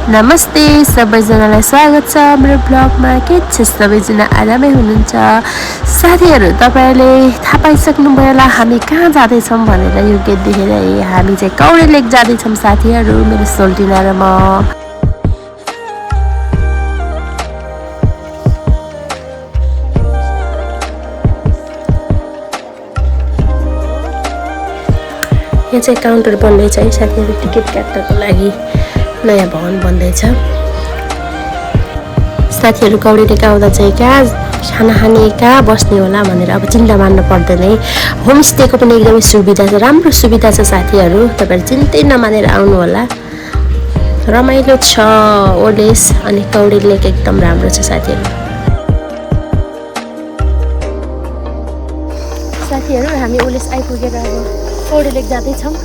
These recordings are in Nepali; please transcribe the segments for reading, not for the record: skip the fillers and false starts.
नमस्ते सबैजनालाई स्वागत छ मेरो ब्लगमा। के छ सबैजना आरामै हुनुहुन्छ? साथीहरू तपाईहरुले थाहा पाइसक्नुभयो होला हामी कहाँ जाँदैछौँ भनेर। यो गेट देखेर हामी चाहिँ कौडे लेक जाँदैछौँ साथीहरू, मेरो सोल्टिना र म। यहाँ चाहिँ काउन्टर बन्दैछ है साथीहरू, टिकट काट्नको लागि नयाँ भवन बन्दैछ। साथीहरू कौडे लेक आउँदा चाहिँ कहाँ खाना खाने कहाँ बस्ने होला भनेर अब चिन्ता मान्नु पर्दैन है। होमस्टेको पनि एकदमै सुविधा छ, राम्रो सुविधा छ साथीहरू, तपाईहरु चिन्तै नमानेर आउनु होला। रमाइलो छ ओलेस अनि कौडे लेक एकदम राम्रो छ साथीहरू। साथीहरू हामी ओलेस आइपुगेर अब कौडे लेक जाँदैछौँ।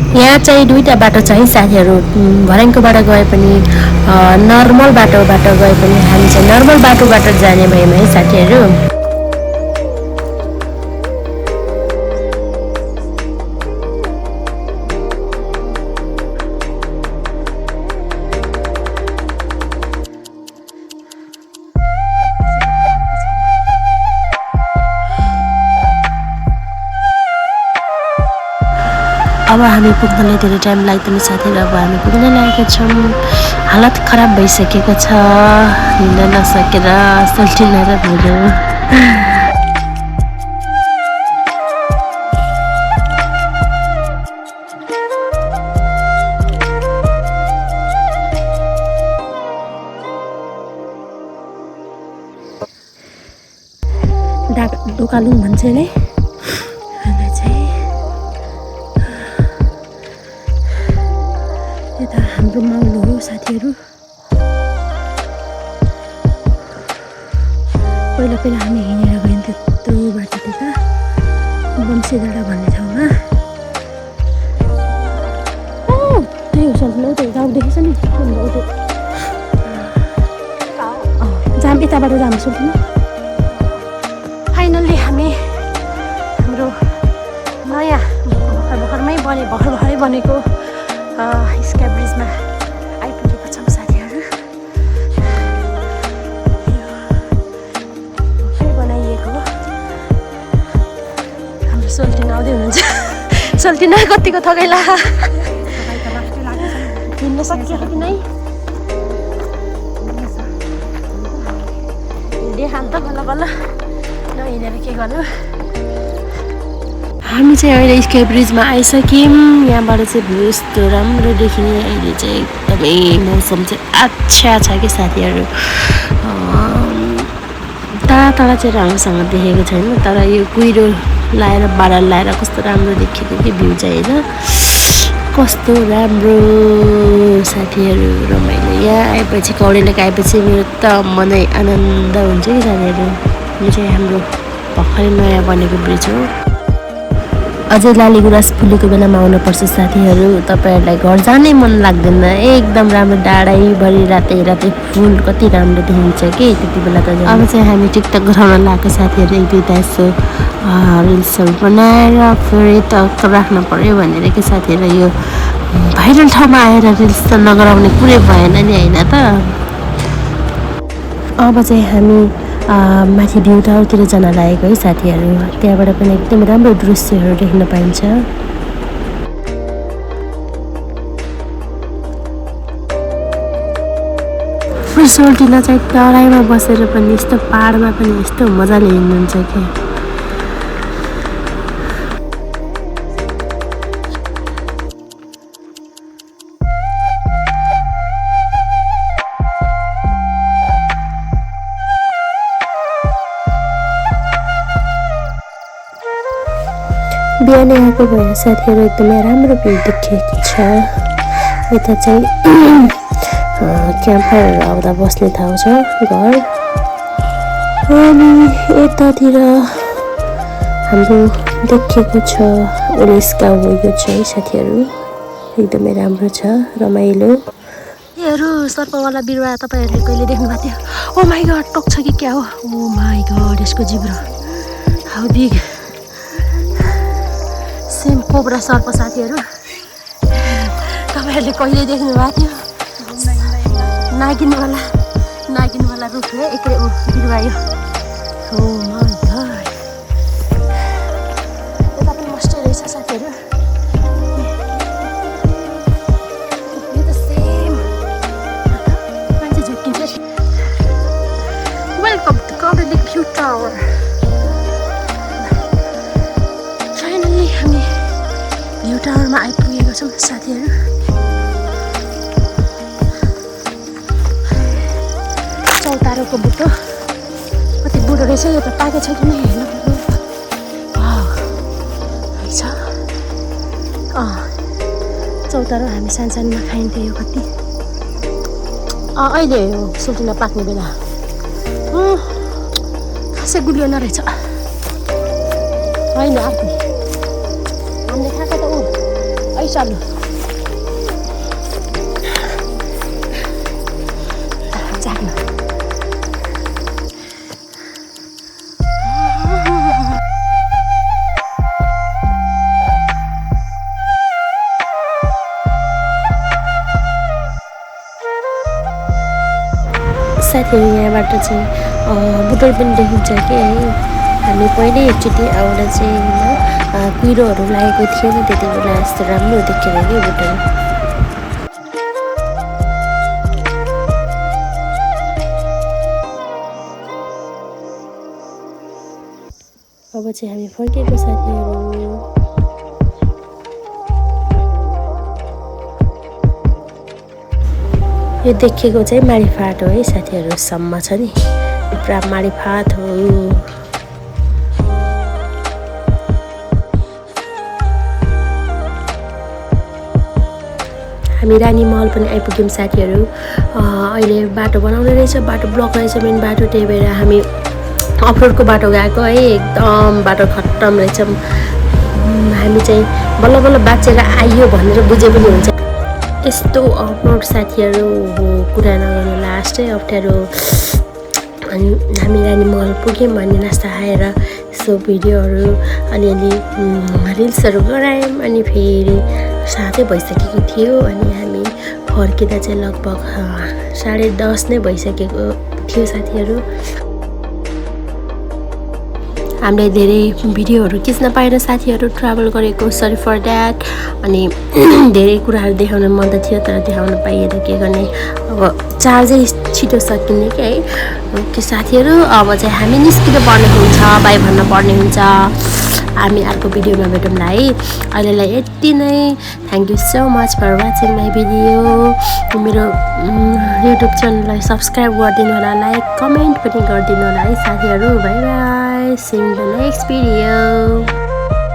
यहाँ चाहिँ दुईटा बाटो छ है साथीहरू, भर्याङकोबाट गए पनि नर्मल बाटोबाट गए पनि हामी चाहिँ नर्मल बाटोबाट जाने भयौँ है साथीहरू। अब हामी पुग्नलाई धेरै टाइम लाग्दैन साथीहरू, अब हामी पुग्न लागेका छौँ। हालत खराब भइसकेको छ, हिँड्न नसकेर सोल्टिना र मेरो। ढोकालुङ भन्छ नि, यता हाम्रो माउलो हो साथीहरू। पहिला हामी हिँडेर गयौँ त्यत्रो बाटोतिर बम्सीडाँडा भन्ने ठाउँमा। त्यही हो सल्टिना, त्यो गाउँ देखेछ नि जाम, यताबाट जाम सल्टिना। फाइनल्ली हामी हाम्रो नयाँ भर्खरै बनेको स्काई ब्रिजमा आइपुगेको छौँ साथीहरू। यो बनाइएको हो। हाम्रो सोल्टिना आउँदै हुनुहुन्छ। सोल्टिना कतिको थकाइला, हिँड्न सकियो कि नै? हिँडिहाल त बल्ल बल्ल, नहिँडेर के गर्नु। हामी चाहिँ अहिले स्काई ब्रिजमा आइसक्यौँ। यहाँबाट चाहिँ भ्यू यस्तो राम्रो देखिने। अहिले चाहिँ एकदमै मौसम चाहिँ अच्छा छ कि साथीहरू। टाढा चाहिँ राम्रोसँग देखेको छैन, तर यो कुहिरो लाएर बादल लाएर कस्तो राम्रो देखिएको कि भ्यू चाहिँ होइन, कस्तो राम्रो साथीहरू। रमाइलो यहाँ आएपछि कौडे लेक आएपछि मेरो त मनै आनन्द हुन्छ कि साथीहरू। यो चाहिँ हाम्रो भर्खरै नयाँ बनेको ब्रिज हो। अझै लाली गुराँस फुलेको बेलामा आउनुपर्छ साथीहरू, तपाईँहरूलाई घर जानै मन लाग्दैन। एकदम राम्रो डाँडैभरि रातै रातै फुल कति राम्रो देखिन्छ कि त्यति बेला त। अब चाहिँ हामी टिकटक गराउन लागेको साथीहरू, एक दुईवटा यसो रिल्सहरू बनाएर फेरि टक राख्न पऱ्यो भनेर कि साथीहरू। यो भाइरल ठाउँमा आएर रिल्स त नगराउने कुरै भएन नि होइन त। अब चाहिँ हामी माथि भ्यू टावरतिर जान लागेको है साथीहरू। त्यहाँबाट पनि एकदम राम्रो दृश्यहरू देख्न पाइन्छ। सोल्टिना चाहिँ तराईमा बसेर पनि यस्तो पाहाडमा पनि यस्तो मजाले हिँड्नुहुन्छ कि। बिहान आएको भएर साथीहरू एकदमै राम्रो भ्यू देखिएको छ। यता चाहिँ क्याम्पफायर आउँदा बस्ने ठाउँ छ घर, अनि यतातिर हाम्रो देखेको छ ओलेस गाउँ गएको छ है साथीहरू। एकदमै राम्रो छ, रमाइलो। योहरू सर्पवाला बिरुवा तपाईँहरूले कहिले देख्नु भएको थियो? ओ माई गड, टोक्छ कि क्या हो? ओ माई गड, यसको जिब्रो हाउ बिग, सेम कोब्रा सर्प साथीहरू। तपाईँहरूले कहिले देख्नु भएको थियो? नागिनवाला रुख हो एकै बिरुवा यो हो माय गॉड यता पनि मस्तै रहेछ साथीहरू यो त सेम मान्छे झुक्किन्छ welcome to comedic view tower finally हामी भ्यू टावरमा आइपुगेको छौँ साथीहरू चौतारोको बुटो कति बुढो रहेछ यो त पाकेको छ कि नै हेर्नु रहेछ चौतारो हामी सानसानोमा खाइन्थ्यो यो कति अहिले हो सुल्टिना पाक्ने बेला खासै गुलियो नरहेछ होइन अर्को हामीले खाएको त ऐसालु जाग्नु साथीहरू यहाँबाट चाहिँ बुटोल पनि देखिन्छ कि है हामी पहिल्यै एकचोटि आउँदा चाहिँ होइन कुहिरोहरू लागेको थिएन त्यति बेला यस्तो राम्रो देखेर कि बुटोल अब चाहिँ हामी फर्केको साथीहरू यो देखेको चाहिँ माडीफाट हो है साथीहरू सम्म छ नि पुरा माडीफाट हो हामी रानी महल पनि आइपुग्यौँ साथीहरू अहिले बाटो बनाउने रहेछ बाटो ब्लक रहेछ मेन बाटो त्यही भएर हामी अफरोडको बाटो गएको है एकदम बाटो खत्तम रहेछ हामी चाहिँ बल्ल बल्ल बाँचेर आइयो भनेर बुझे पनि हुन्छ यस्तो अफरोड साथीहरू हो कुरा नगर्नु लास्टै अप्ठ्यारो अनि हामी रानी महल पुग्यौँ अनि नास्ता खाएर यसो भिडियोहरू अलिअलि रिल्सहरू गरायौँ अनि फेरि साथै भइसकेको थियो अनि हामी फर्किँदा चाहिँ लगभग 10:30 नै भइसकेको थियो साथीहरू हामीले धेरै भिडियोहरू खिच्न पाएर साथीहरू ट्राभल गरेको सरी फर द्याट अनि धेरै कुराहरू देखाउन मन त थियो तर देखाउन पाइएन के गर्ने अब चार्जै छिटो सकिने कि है ओके साथीहरू अब चाहिँ हामी निस्किनु पर्ने हुन्छ बाई भन्न पर्ने हुन्छ हामी अर्को भिडियोमा भेटौँला है अहिलेलाई यति नै thank you so much for watching my video मेरो युट्युब च्यानललाई सब्सक्राइब गरिदिनु होला लाइक कमेन्ट पनि गरिदिनु होला है साथीहरू bye bye see you in the next video